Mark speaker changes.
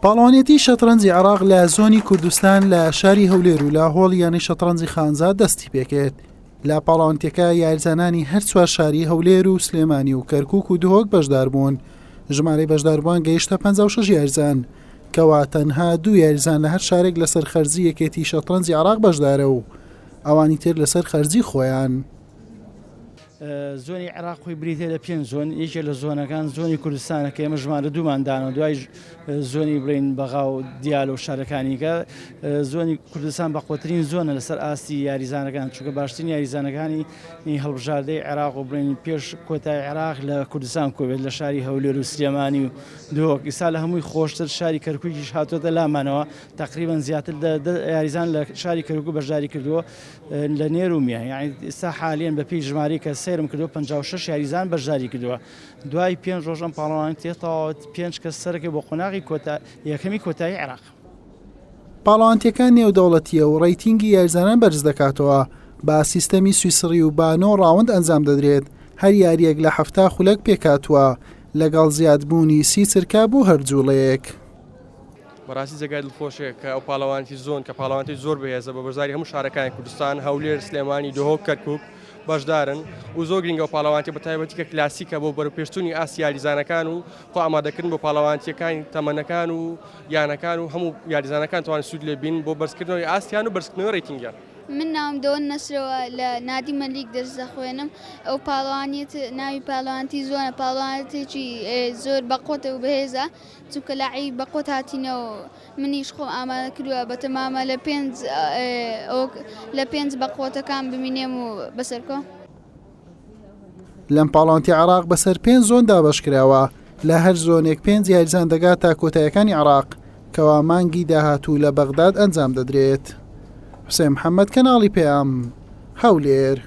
Speaker 1: پاڵەوانێتی شەترەنجی عێراق لە زۆنی کوردستان لە شاری هەولێر و لە هۆڵیانی شەترەنجی خانزا دەستی پێکرد. لە پاڵەوانتیەکە یاریزانانی هەر چوار شاری هەولێر و سلێمانی و کەرکووک و دهۆک بەشدار بوون. ژمارەی بەشداربووان گەیشتە 56 یاریزان، کەوا تەنها 2 یاریزان لە هەر شارێک لەسەر خەرجی یەکێتی شەترەنجی عێراق بەشدارە و ئەوانی تر لەسەر خەرجی خۆیان.
Speaker 2: زۆنی عێراق خۆی بریتێ لە 5 زۆن، یەکێک لە زۆنەکان زۆنی کوردستانە کە ئێمە ژمارە دووماندانەوە، دوای زۆنی بڵین بەغا و دیال و شارەکانیکە زۆنی کوردستان بەقوترین زۆنە لەسەر ئاستی یاریزانەکان، چونکە باشترین یاریزانەکانی هەڵبژاردەی عێراق و بڵین پێش کۆتای عێراق لە کوردستان کۆبێت لە شاری هەولێر و سلێمانی و دهۆک. ئێستا لە هەمووی خۆشتر شاری کەرکووکیش هاتوۆتە لامانەوە، تقریبان زیاتر یاریزان لە شاری کەرکووک بەشداری کردووە لە نێر و میە. یعنی ئێستا حالیان بە پێی ژمارەی کە سەیرم کردووە 56 یاریزان بەشداری کردووە. دوای 5 ڕۆژ ئەم پاڵەوانیت تێتەوە 5 کەس سەرەکەی بۆ قۆناغی یەکەمی کۆتایی عێراق.
Speaker 1: پاڵەوانتیەکان نێودەوڵەتیە و ڕێیتینگی یاریزانان بەرز دەکاتەوە، با سیستەمی سویسڕی و بانۆ ڕاوند ئەنجام دەدرێت. هەر یاریەک لە 7 خولەک پێکاتوە لەگەڵ زیادبوونی 30 چرکا بۆ هەرجوڵەیەک.
Speaker 3: بەڕاستی جێگای دڵخۆشەیە کە ئەو پاڵەوانتی زۆن کە پاڵەوانتی زۆر بەهێزە بە بەشداری هەموو شارەکانی کوردستان، هەولێر، سلێمانی، دهۆک، کەرکووک بەشدارن و زۆر گرنگە و پاڵەوانتی بە تایبەتی کە کلاسیکە بۆ بەرەوپێشچوونی ئاسی یاریزانەکان و خۆ ئامادەکردن بۆ پاڵەوانتیەکانی تەمەنەکان و یانەکان و هەموو یاریزانەکان توانن سوود لێ بین بۆ بەرزکردنەوەی ئاستیان و بەرزکردنەوەی ڕێیتینگیان.
Speaker 4: من ناوم دەوەن نەسرەوە لە نادی مەلیک دەرس دەخوێنم. ئەو پاڵەوانیت ناوی پاڵەوانتی زۆنە، پاڵەوانێکی زۆر بەقۆتە و بەهێزە، چونکە لاعی بەقۆت هاتینەوە. منیش خۆم ئامادە کردووە بە تەمامە لە 5 بەقۆتەکان ببینێم و بەسەرکۆ.
Speaker 1: لەم پاڵەوانتی عێراق بەسەر 5 زۆن دابەشکراوە، لە هەر زۆنێک 5 یاریزان دەگات تا کۆتاییەکانی عێراق، کەوا مانگی داهاتوو لە بەغداد ئەنجام دەدرێت. حوسێن محەممەد، کەناڵی پێام، هەولێر.